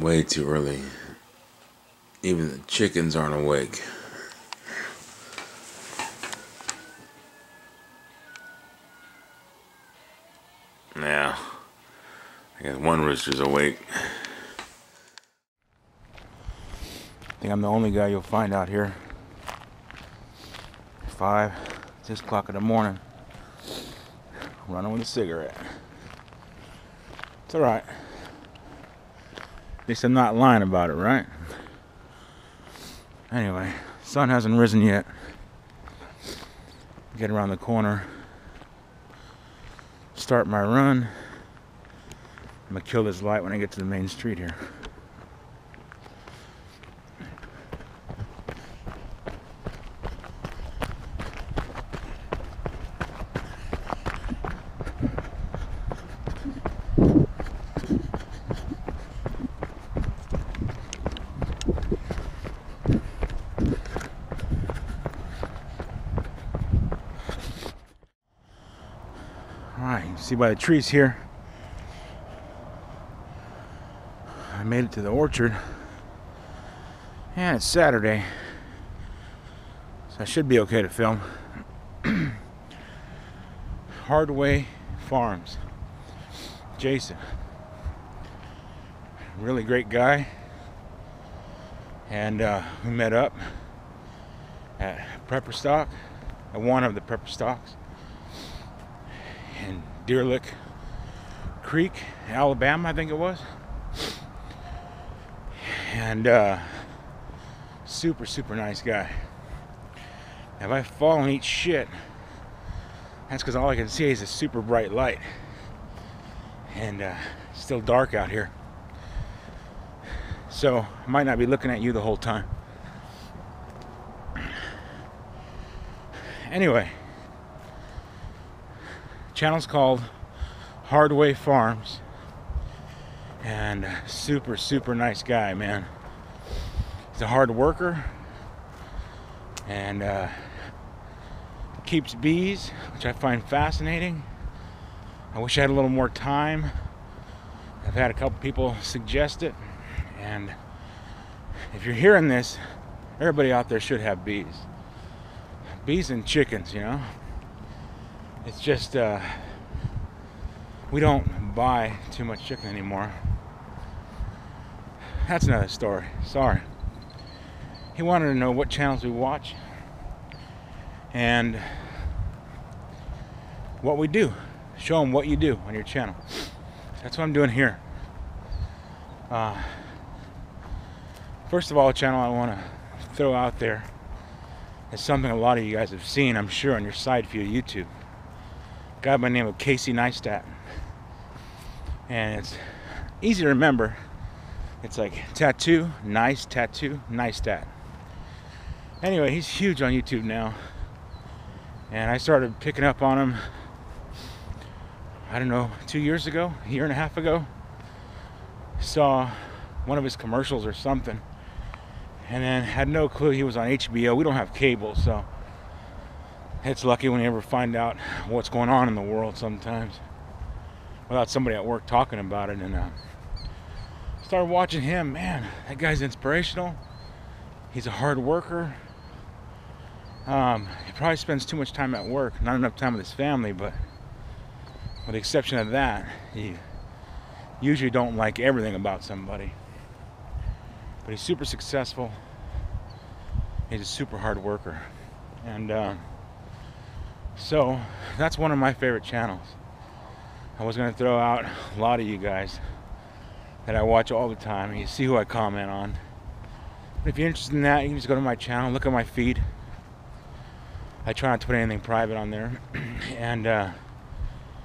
Way too early. Even the chickens aren't awake. Now, I guess one rooster's awake. I think I'm the only guy you'll find out here. 5, 6 o'clock in the morning. Running with a cigarette. It's alright. At least I'm not lying about it, right? Anyway, sun hasn't risen yet. Get around the corner. Start my run. I'm gonna kill this light when I get to the main street here. Alright, you can see by the trees here, I made it to the orchard, and it's Saturday, so I should be okay to film. Hardwayfarms, Jason, really great guy, and we met up at Prepper Stock, at one of the Prepper Stocks in Deer Lick Creek, Alabama, I think it was. And super nice guy. If I fall and eat shit, that's because all I can see is a super bright light, and it's still dark out here, so I might not be looking at you the whole time. Anyway, channel's called Hardwayfarms, and super nice guy, man. He's a hard worker, and keeps bees, which I find fascinating. I wish I had a little more time. I've had a couple people suggest it, and if you're hearing this, everybody out there should have bees. Bees and chickens, you know. It's just we don't buy too much chicken anymore. That's another story. Sorry. He wanted to know what channels we watch and what we do. Show him what you do on your channel. That's what I'm doing here. First of all, a channel I want to throw out there is something a lot of you guys have seen, I'm sure, on your side feed of YouTube. A guy by the name of Casey Neistat. And it's easy to remember. It's like tattoo, nice tattoo, Neistat. Anyway, he's huge on YouTube now. And I started picking up on him, I don't know, 2 years ago, a year and a half ago. Saw one of his commercials or something, and then had no clue he was on HBO. We don't have cable, so it's lucky when you ever find out what's going on in the world sometimes without somebody at work talking about it. And started watching him. Man, that guy's inspirational. He's a hard worker. He probably spends too much time at work, not enough time with his family, but with the exception of that, he usually don't like everything about somebody. But he's super successful. He's a super hard worker. And so that's one of my favorite channels. I was going to throw out a lot of you guys that I watch all the time, and you see who I comment on. But if you're interested in that, you can just go to my channel, look at my feed. I try not to put anything private on there. And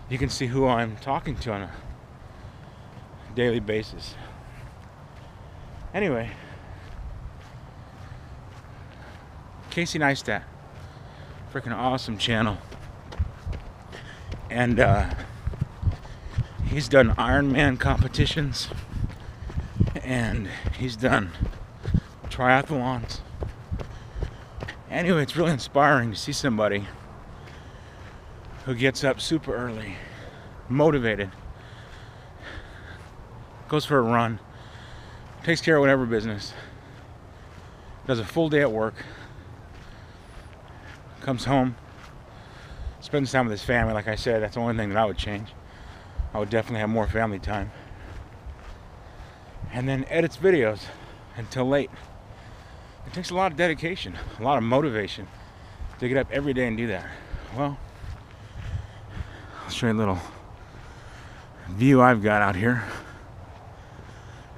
you can see who I'm talking to on a daily basis. Anyway, Casey Neistat, freaking awesome channel, and he's done Ironman competitions, and he's done triathlons. Anyway, it's really inspiring to see somebody who gets up super takes care of whatever business, does a full day at work, comes home, spends time with his family. Like I said, that's the only thing that I would change. I would definitely have more family time. And then edits videos until late. It takes a lot of dedication, a lot of motivation to get up every day and do that. Well, I'll show you a little view I've got out here.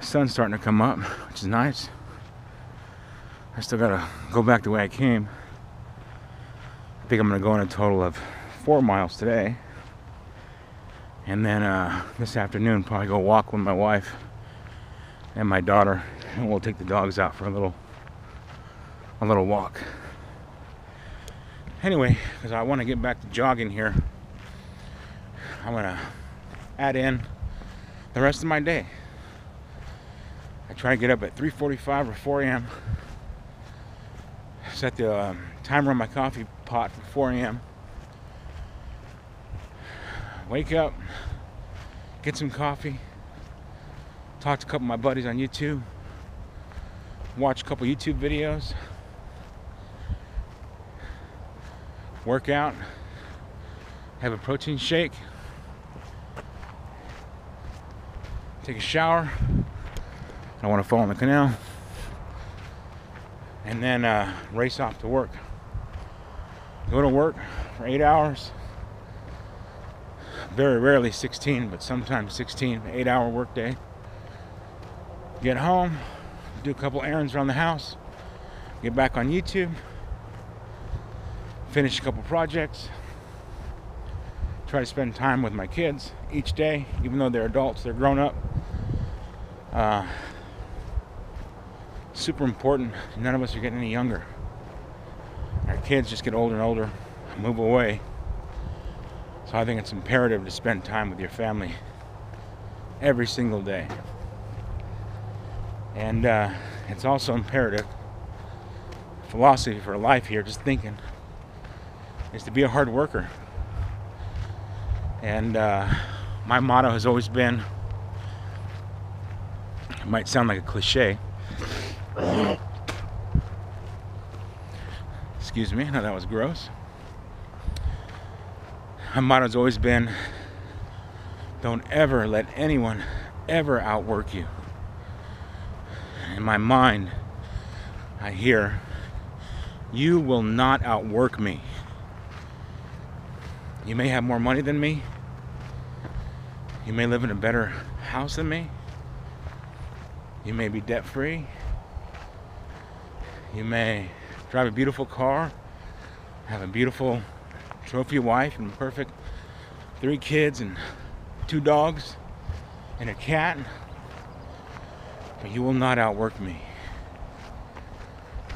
The sun's starting to come up, which is nice. I still gotta go back the way I came. I think I'm gonna go on a total of 4 miles today. And then this afternoon, probably go walk with my wife and my daughter, and we'll take the dogs out for a little walk. Anyway, because I want to get back to jogging here, I'm gonna add in the rest of my day. I try to get up at 3:45 or 4 a.m. Set the timer on my coffee pot for 4 a.m. Wake up, get some coffee, talk to a couple of my buddies on YouTube, watch a couple YouTube videos, work out, have a protein shake, take a shower. I want to fall in the canal, and then race off to work. Go to work for 8 hours. Very rarely 16, but sometimes 16, 8-hour work day. Get home, do a couple errands around the house, get back on YouTube, finish a couple projects, try to spend time with my kids each day, even though they're adults, they're grown up. Super important. None of us are getting any younger. Our kids just get older and older, move away. So I think it's imperative to spend time with your family every single day. And it's also imperative, philosophy for life here, just thinking, is to be a hard worker. And my motto has always been, it might sound like a cliche. Excuse me, no, that was gross. My motto has always been, don't ever let anyone ever outwork you. In my mind, I hear, you will not outwork me. You may have more money than me. You may live in a better house than me. You may be debt-free. You may drive a beautiful car, have a beautiful trophy wife and perfect 3 kids and 2 dogs and a cat, but you will not outwork me.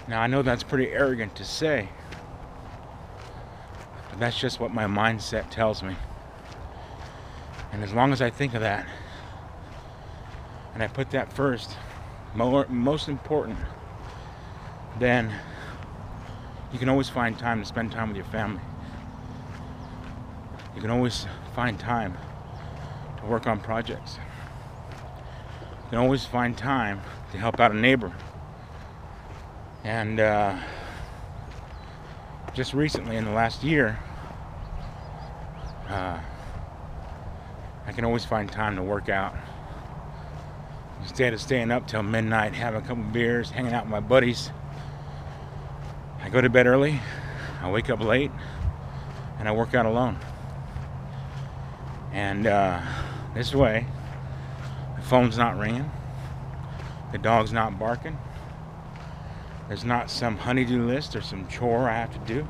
Now I know that's pretty arrogant to say, but that's just what my mindset tells me. And as long as I think of that, and I put that first, most important, then you can always find time to spend time with your family. You can always find time to work on projects. You can always find time to help out a neighbor. And just recently, in the last year, I can always find time to work out. Instead of staying up till midnight, having a couple beers, hanging out with my buddies, I go to bed early, I wake up late, and I work out alone. And this way, the phone's not ringing, the dog's not barking, there's not some honey-do list or some chore I have to do.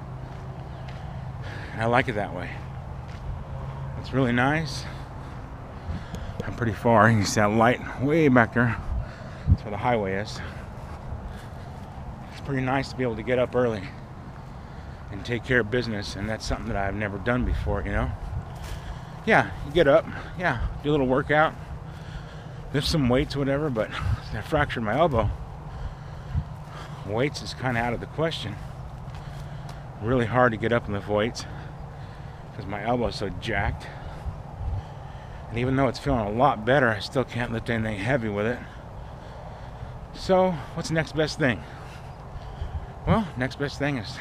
And I like it that way. It's really nice. I'm pretty far. You can see that light way back there. That's where the highway is. It's pretty nice to be able to get up early and take care of business, and that's something that I've never done before, you know. Yeah, you get up, yeah, do a little workout, lift some weights, whatever, but I fractured my elbow. Weights is kind of out of the question. Really hard to get up and lift weights because my elbow is so jacked. And even though it's feeling a lot better, I still can't lift anything heavy with it. So, what's the next best thing? Well, next best thing is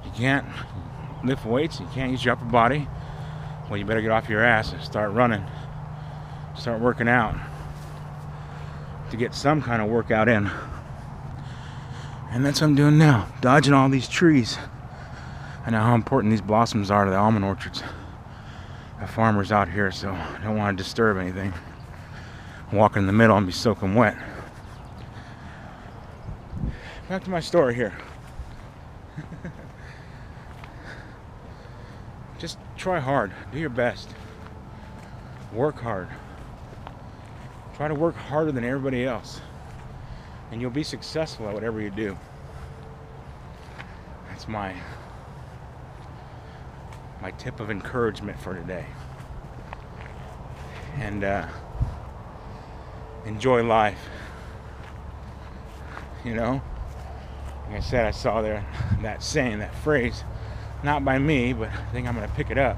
you can't lift weights, you can't use your upper body. Well, you better get off your ass and start running. Start working out to get some kind of workout in. And that's what I'm doing now, dodging all these trees. I know how important these blossoms are to the almond orchards. The farmers out here, so I don't want to disturb anything. Walk in the middle and be soaking wet. Back to my story here. Just try hard, do your best, work hard. Try to work harder than everybody else, and you'll be successful at whatever you do. That's my tip of encouragement for today. And enjoy life. You know, like I said, I saw there that saying, that phrase, not by me, but I think I'm gonna pick it up.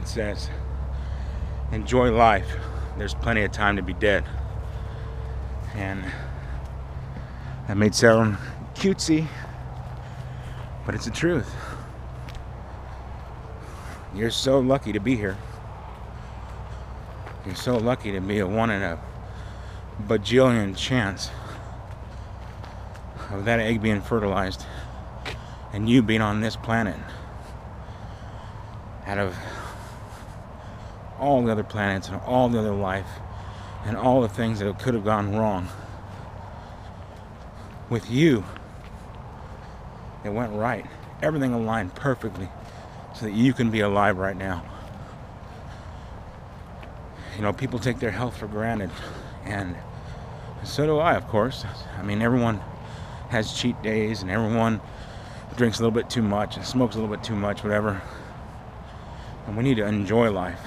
It says, enjoy life, there's plenty of time to be dead. And that may sound cutesy, but it's the truth. You're so lucky to be here. You're so lucky to be a 1 in a bajillion chance of that egg being fertilized and you being on this planet out of all the other planets and all the other life and all the things that could have gone wrong. With you, it went right. Everything aligned perfectly so that you can be alive right now. You know, people take their health for granted, and so do I, of course. I mean, everyone has cheat days, and everyone drinks a little bit too much and smokes a little bit too much, whatever. And we need to enjoy life,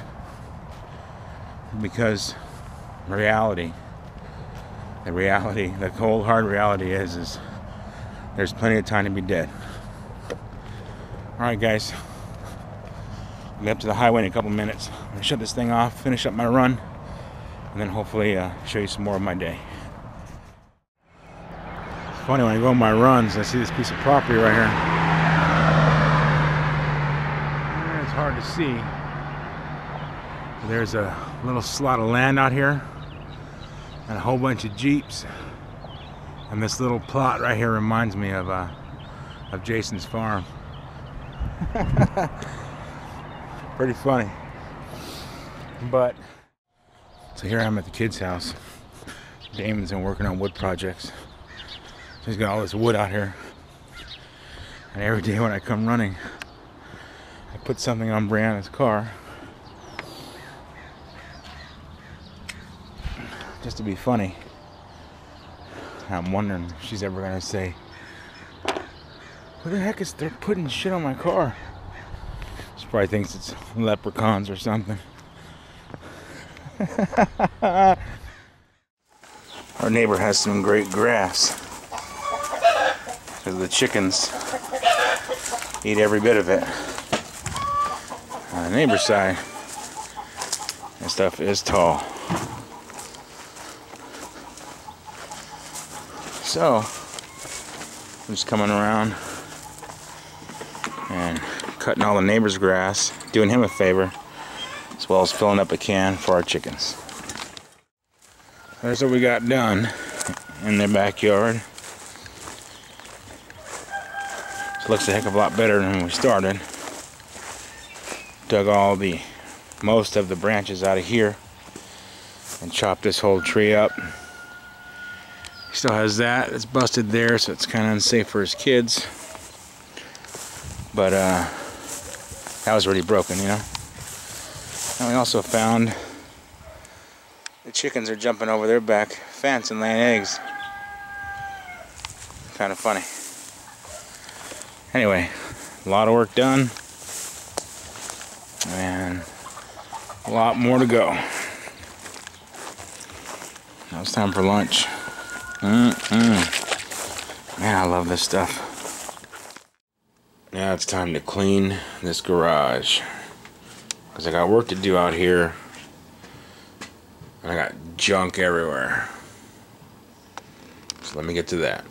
because the cold hard reality is there's plenty of time to be dead. Alright guys, I'll be up to the highway in a couple minutes. I'm going to shut this thing off, finish up my run, and then hopefully show you some more of my day. It's funny, when I go on my runs, I see this piece of property right here. It's hard to see. There's a little slot of land out here and a whole bunch of Jeeps. And this little plot right here reminds me of Jason's farm. Pretty funny. But so here I am at the kid's house. Damon's been working on wood projects. So he's got all this wood out here. And every day when I come running, I put something on Brianna's car just to be funny. I'm wondering if she's ever gonna say, "What the heck is they're putting shit on my car?" She probably thinks it's leprechauns or something. Our neighbor has some great grass because the chickens eat every bit of it. On the neighbor's side, this stuff is tall. So I'm just coming around and cutting all the neighbor's grass, doing him a favor, as well as filling up a can for our chickens. That's what we got done in their backyard. It looks a heck of a lot better than when we started. Dug most of the branches out of here and chopped this whole tree up. Still has that. It's busted there, so it's kind of unsafe for his kids. But that was already broken, you know. And we also found the chickens are jumping over their back fence and laying eggs. Kind of funny. Anyway, a lot of work done, and a lot more to go. Now it's time for lunch. Man, I love this stuff. Now it's time to clean this garage, because I got work to do out here. And I got junk everywhere. So let me get to that.